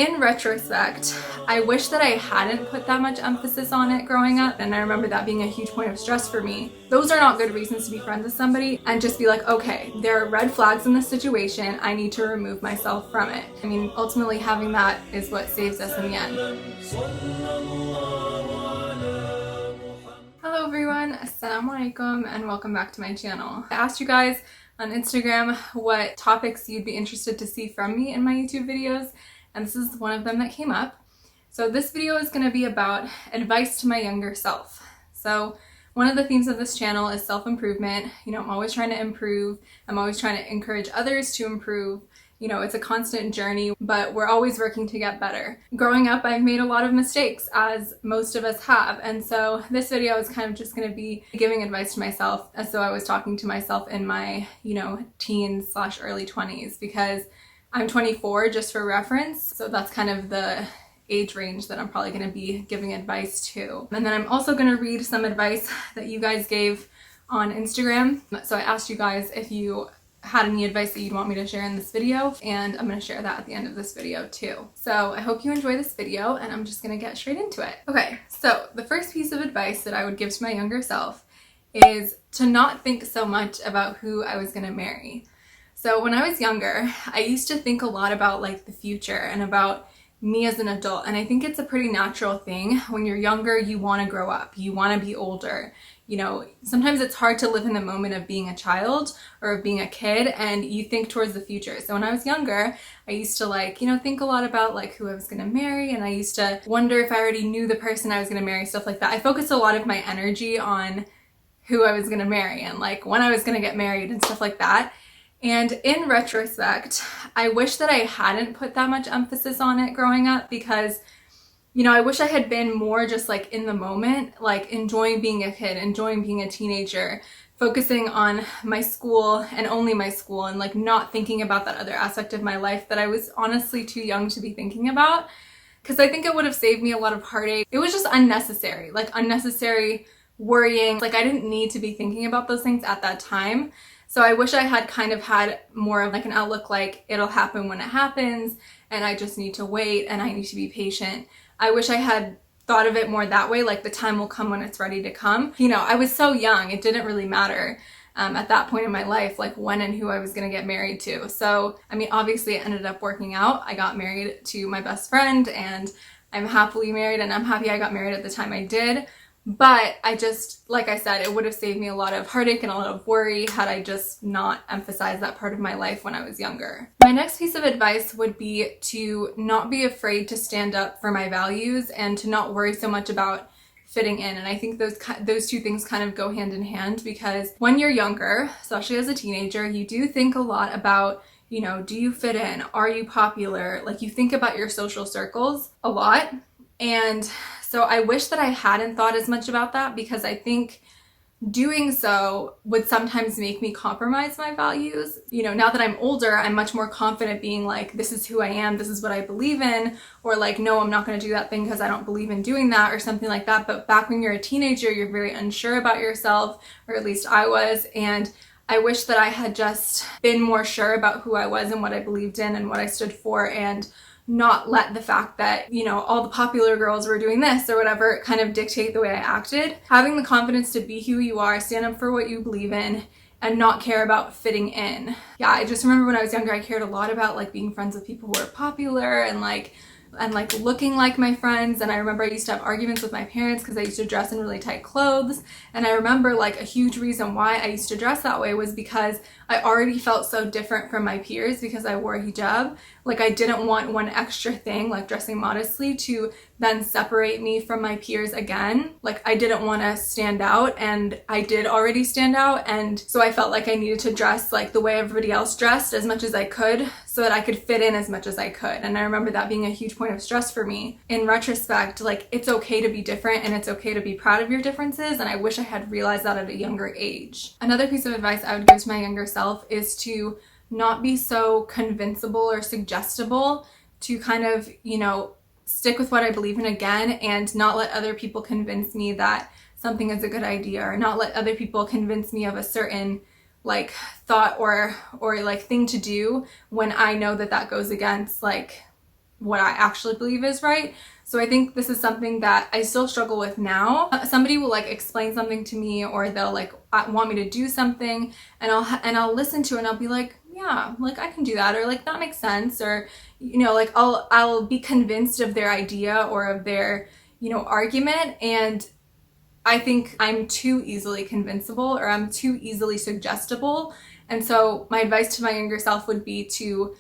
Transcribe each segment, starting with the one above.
In retrospect, I wish that I hadn't put that much emphasis on it growing up, and I remember that being a huge point of stress for me. Those are not good reasons to be friends with somebody, and just be like, okay, there are red flags in this situation, I need to remove myself from it. I mean, ultimately having that is what saves us in the end. Hello everyone, assalamu alaikum, and welcome back to my channel. I asked you guys on Instagram what topics you'd be interested to see from me in my YouTube videos, and this is one of them that came up. So this video is going to be about advice to my younger self. So one of the themes of this channel is self-improvement. You know, I'm always trying to improve. I'm always trying to encourage others to improve. You know, it's a constant journey, but we're always working to get better. Growing up, I've made a lot of mistakes, as most of us have. And so this video is kind of just going to be giving advice to myself as though I was talking to myself in my, teens / early 20s, because I'm 24 just for reference. So that's kind of the age range that I'm probably going to be giving advice to. And then I'm also going to read some advice that you guys gave on Instagram. So I asked you guys if you had any advice that you'd want me to share in this video, and I'm going to share that at the end of this video too. So I hope you enjoy this video, and I'm just going to get straight into it. Okay, so the first piece of advice that I would give to my younger self is to not think so much about who I was going to marry. So when I was younger, I used to think a lot about like the future and about me as an adult. And I think it's a pretty natural thing. When you're younger, you want to grow up, you want to be older. You know, sometimes it's hard to live in the moment of being a child or of being a kid, and you think towards the future. So when I was younger, I used to think a lot about like who I was going to marry, and I used to wonder if I already knew the person I was going to marry, stuff like that. I focused a lot of my energy on who I was going to marry and like when I was going to get married and stuff like that. And in retrospect, I wish that I hadn't put that much emphasis on it growing up, because, I wish I had been more just like in the moment, like enjoying being a kid, enjoying being a teenager, focusing on my school and only my school, and like not thinking about that other aspect of my life that I was honestly too young to be thinking about. Because I think it would have saved me a lot of heartache. It was just unnecessary worrying. Like I didn't need to be thinking about those things at that time. So I wish I had kind of had more of like an outlook like it'll happen when it happens, and I just need to wait and I need to be patient. I wish I had thought of it more that way, like the time will come when it's ready to come. I was so young, it didn't really matter at that point in my life, like when and who I was going to get married to. So, I mean, obviously it ended up working out. I got married to my best friend, and I'm happily married, and I'm happy I got married at the time I did. But I just, like I said, it would have saved me a lot of heartache and a lot of worry had I just not emphasized that part of my life when I was younger. My next piece of advice would be to not be afraid to stand up for my values and to not worry so much about fitting in. And I think those two things kind of go hand in hand, because when you're younger, especially as a teenager, you do think a lot about, do you fit in? Are you popular? Like you think about your social circles a lot. And so I wish that I hadn't thought as much about that, because I think doing so would sometimes make me compromise my values. Now that I'm older, I'm much more confident being like, this is who I am, this is what I believe in, or like, no, I'm not going to do that thing because I don't believe in doing that, or something like that. But back when you're a teenager, you're very unsure about yourself, or at least I was, and I wish that I had just been more sure about who I was and what I believed in and what I stood for, and not let the fact that, all the popular girls were doing this or whatever kind of dictate the way I acted. Having the confidence to be who you are, stand up for what you believe in, and not care about fitting in. Yeah, I just remember when I was younger, I cared a lot about like being friends with people who were popular and looking like my friends. And I remember I used to have arguments with my parents because I used to dress in really tight clothes. And I remember like a huge reason why I used to dress that way was because I already felt so different from my peers because I wore hijab. Like I didn't want one extra thing, like dressing modestly, to then separate me from my peers again. Like I didn't want to stand out, and I did already stand out. And so I felt like I needed to dress like the way everybody else dressed as much as I could, so that I could fit in as much as I could. And I remember that being a huge point of stress for me. In retrospect, like it's okay to be different, and it's okay to be proud of your differences. And I wish I had realized that at a younger age. Another piece of advice I would give to my younger self is to not be so convincible or suggestible, to kind of, stick with what I believe in again, and not let other people convince me that something is a good idea, or not let other people convince me of a certain like thought or like thing to do when I know that that goes against like what I actually believe is right. So I think this is something that I still struggle with now. Somebody will like explain something to me, or they'll like want me to do something, and I'll listen to it and I'll be like, yeah, like I can do that, or like that makes sense, or you know, like I'll be convinced of their idea or of their, you know, argument, and I think I'm too easily convincible, or I'm too easily suggestible. And so my advice to my younger self would be to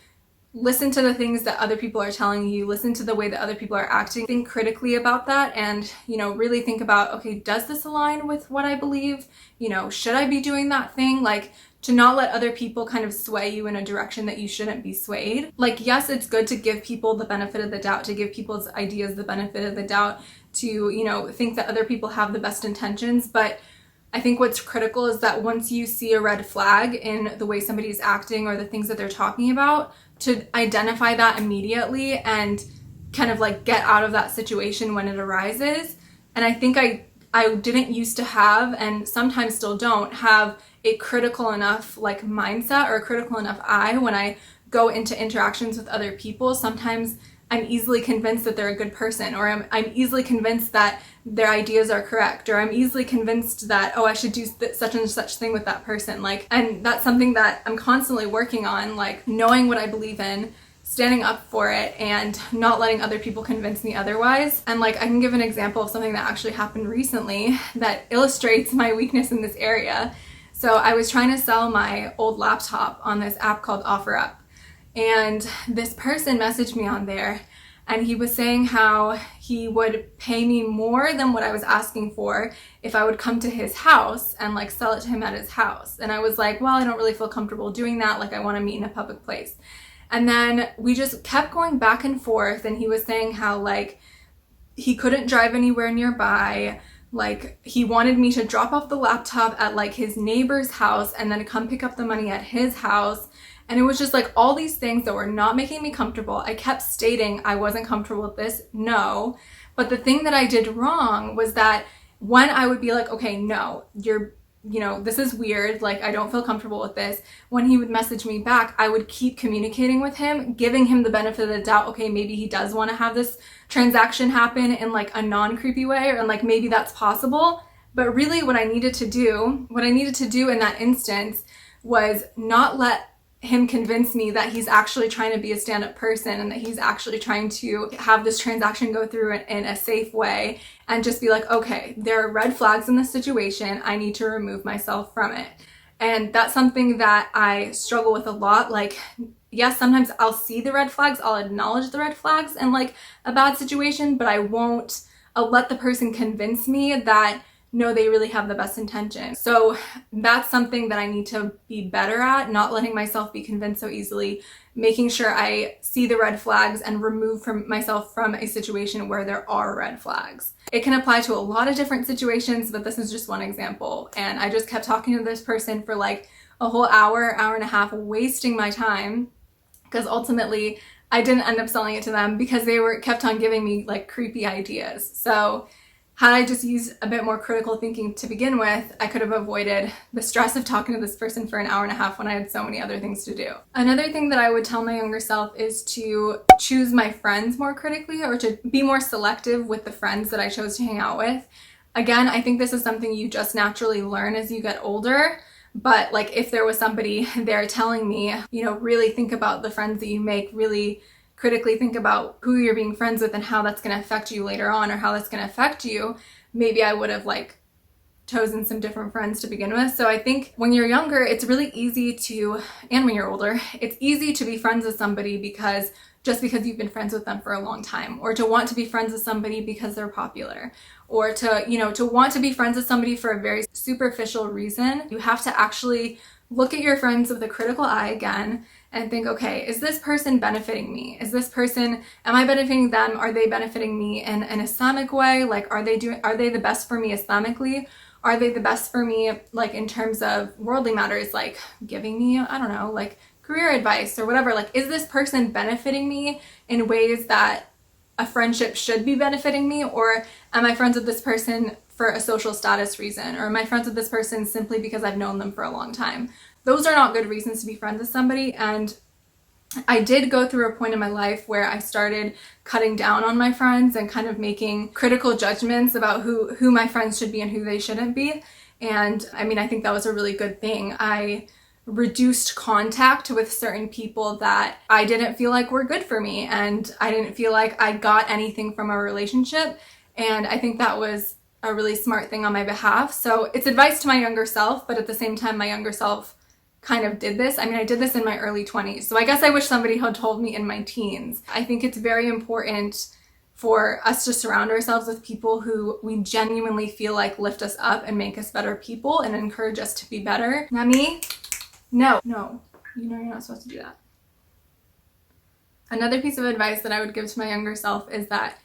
listen to the things that other people are telling you, listen to the way that other people are acting, think critically about that, and, you know, really think about, okay, does this align with what I believe? You know, should I be doing that thing? Like, to not let other people kind of sway you in a direction that you shouldn't be swayed. Like, yes, it's good to give people the benefit of the doubt, to give people's ideas the benefit of the doubt, to, you know, think that other people have the best intentions, but I think what's critical is that once you see a red flag in the way somebody's acting or the things that they're talking about, to identify that immediately and kind of like get out of that situation when it arises. And I think I didn't used to have, and sometimes still don't have, a critical enough like mindset or a critical enough eye when I go into interactions with other people. Sometimes I'm easily convinced that they're a good person, or I'm easily convinced that their ideas are correct, or I'm easily convinced that, oh, I should do such and such thing with that person. Like, and that's something that I'm constantly working on, like knowing what I believe in, standing up for it, and not letting other people convince me otherwise. And like, I can give an example of something that actually happened recently that illustrates my weakness in this area. So I was trying to sell my old laptop on this app called OfferUp. And this person messaged me on there, and he was saying how he would pay me more than what I was asking for if I would come to his house and like sell it to him at his house. And I was like, well, I don't really feel comfortable doing that. Like, I want to meet in a public place. And then we just kept going back and forth, and he was saying how like he couldn't drive anywhere nearby. Like, he wanted me to drop off the laptop at like his neighbor's house and then come pick up the money at his house. And it was just like all these things that were not making me comfortable. I kept stating I wasn't comfortable with this, no. But the thing that I did wrong was that when I would be like, okay, no, you know, this is weird, like I don't feel comfortable with this, when he would message me back, I would keep communicating with him, giving him the benefit of the doubt. Okay, maybe he does want to have this transaction happen in like a non-creepy way, or like maybe that's possible. But really what I needed to do in that instance was not let him convince me that he's actually trying to be a stand-up person and that he's actually trying to have this transaction go through in a safe way, and just be like, okay, there are red flags in this situation, I need to remove myself from it. And that's something that I struggle with a lot. Like, yes, sometimes I'll see the red flags, I'll acknowledge the red flags in like a bad situation, but I'll let the person convince me that no, they really have the best intention. So that's something that I need to be better at, not letting myself be convinced so easily, making sure I see the red flags and remove myself from a situation where there are red flags. It can apply to a lot of different situations, but this is just one example. And I just kept talking to this person for like a whole hour and a half, wasting my time, because ultimately I didn't end up selling it to them because they kept on giving me like creepy ideas. So had I just used a bit more critical thinking to begin with, I could have avoided the stress of talking to this person for an hour and a half when I had so many other things to do. Another thing that I would tell my younger self is to choose my friends more critically, or to be more selective with the friends that I chose to hang out with. Again, I think this is something you just naturally learn as you get older. But like, if there was somebody there telling me, you know, really think about the friends that you make, really critically think about who you're being friends with and how that's going to affect you later on, or how that's going to affect you, maybe I would have like chosen some different friends to begin with. So I think when you're younger, it's really easy to, and when you're older, it's easy to be friends with somebody because you've been friends with them for a long time, or to want to be friends with somebody because they're popular, or to, you know, to want to be friends with somebody for a very superficial reason. You have to actually look at your friends with a critical eye again and think, okay, is this person benefiting me? Am I benefiting them? Are they benefiting me in an Islamic way? Like, are they the best for me Islamically? Are they the best for me, like, in terms of worldly matters, like giving me, I don't know, like career advice or whatever? Like, is this person benefiting me in ways that a friendship should be benefiting me? Or am I friends with this person for a social status reason? Or am I friends with this person simply because I've known them for a long time? Those are not good reasons to be friends with somebody. And I did go through a point in my life where I started cutting down on my friends and kind of making critical judgments about who my friends should be and who they shouldn't be. And I mean, I think that was a really good thing. I reduced contact with certain people that I didn't feel like were good for me, and I didn't feel like I got anything from a relationship. And I think that was a really smart thing on my behalf. So it's advice to my younger self, but at the same time, my younger self kind of did this. I mean, I did this in my early 20s. So I guess I wish somebody had told me in my teens. I think it's very important for us to surround ourselves with people who we genuinely feel like lift us up and make us better people and encourage us to be better. Not me. No, you know you're not supposed to do that. Another piece of advice that I would give to my younger self is that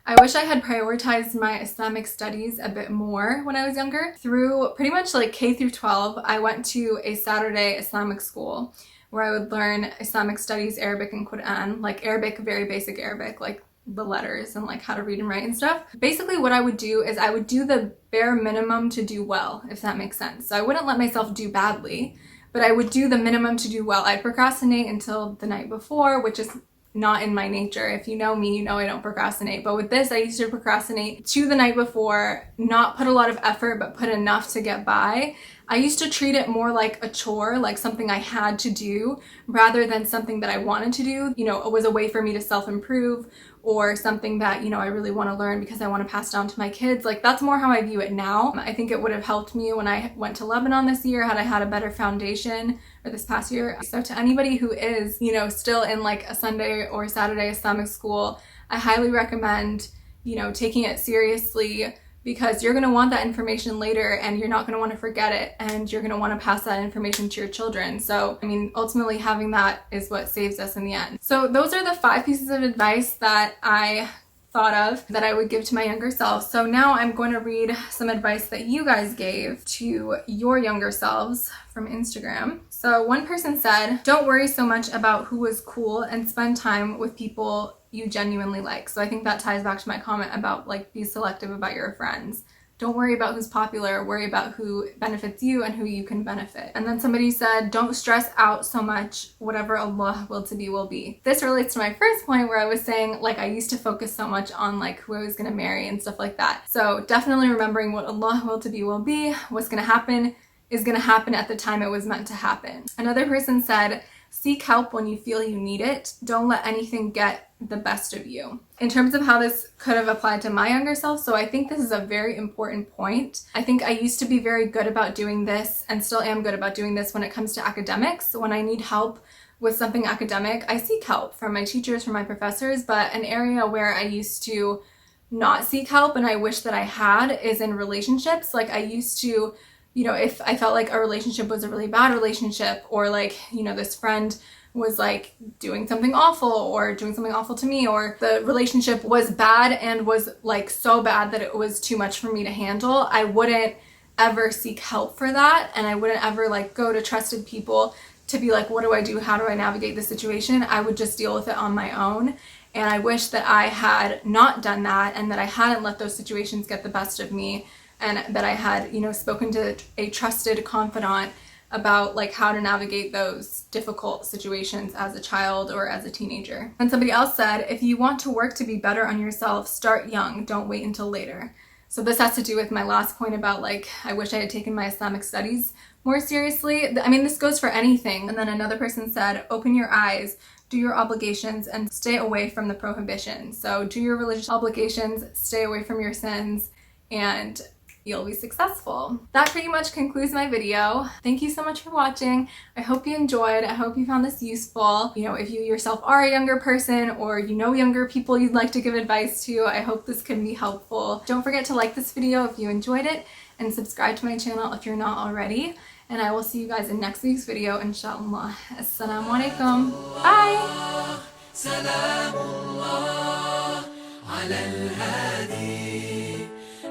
I wish I had prioritized my Islamic studies a bit more when I was younger. Through pretty much like K through 12, I went to a Saturday Islamic school where I would learn Islamic studies, Arabic, and Quran, like Arabic, very basic Arabic, like the letters and like how to read and write and stuff. Basically what I would do is I would do the bare minimum to do well, if that makes sense. So I wouldn't let myself do badly, but I would do the minimum to do well. I'd procrastinate until the night before, which is not in my nature. If you know me, you know I don't procrastinate. But with this, I used to procrastinate to the night before, not put a lot of effort, but put enough to get by. I used to treat it more like a chore, like something I had to do, rather than something that I wanted to do. You know, it was a way for me to self-improve, or something that, you know, I really want to learn because I want to pass down to my kids. Like, that's more how I view it now. I think it would have helped me when I went to Lebanon this year had I had a better foundation, or this past year. So to anybody who is, you know, still in like a Sunday or Saturday Islamic school, I highly recommend, you know, taking it seriously, because you're going to want that information later and you're not going to want to forget it, and you're going to want to pass that information to your children. So, I mean, ultimately having that is what saves us in the end. So those are the 5 pieces of advice that I thought of that I would give to my younger self. So now I'm going to read some advice that you guys gave to your younger selves from Instagram. So one person said, don't worry so much about who is cool and spend time with people you genuinely like. So I think that ties back to my comment about like, be selective about your friends. Don't worry about who's popular, worry about who benefits you and who you can benefit. And then somebody said, don't stress out so much, whatever Allah will to be will be. This relates to my first point where I was saying, like, I used to focus so much on like who I was gonna marry and stuff like that. So definitely remembering what Allah will to be will be, what's gonna happen is gonna happen at the time it was meant to happen. Another person said, seek help when you feel you need it. Don't let anything get the best of you. In terms of how this could have applied to my younger self, so I think this is a very important point. I think I used to be very good about doing this, and still am good about doing this when it comes to academics. When I need help with something academic, I seek help from my teachers, from my professors, but an area where I used to not seek help and I wish that I had is in relationships. Like, I used to, you know, if I felt like a relationship was a really bad relationship, or like, you know, this friend was like doing something awful or doing something awful to me, or the relationship was bad and was like so bad that it was too much for me to handle, I wouldn't ever seek help for that. And I wouldn't ever like go to trusted people to be like, what do I do? How do I navigate the situation? I would just deal with it on my own. And I wish that I had not done that, and that I hadn't let those situations get the best of me, and that I had, you know, spoken to a trusted confidant about like how to navigate those difficult situations as a child or as a teenager. And somebody else said, if you want to work to be better on yourself, start young, don't wait until later. So this has to do with my last point about like, I wish I had taken my Islamic studies more seriously. I mean, this goes for anything. And then another person said, open your eyes, do your obligations, and stay away from the prohibitions. So do your religious obligations, stay away from your sins, and you'll be successful. That pretty much concludes my video. Thank you so much for watching. I hope you enjoyed. I hope you found this useful. You know, if you yourself are a younger person, or you know younger people you'd like to give advice to, I hope this can be helpful. Don't forget to like this video if you enjoyed it, and subscribe to my channel if you're not already. And I will see you guys in next week's video, inshallah. Assalamu alaikum. Bye!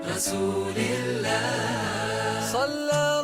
رسول الله صلى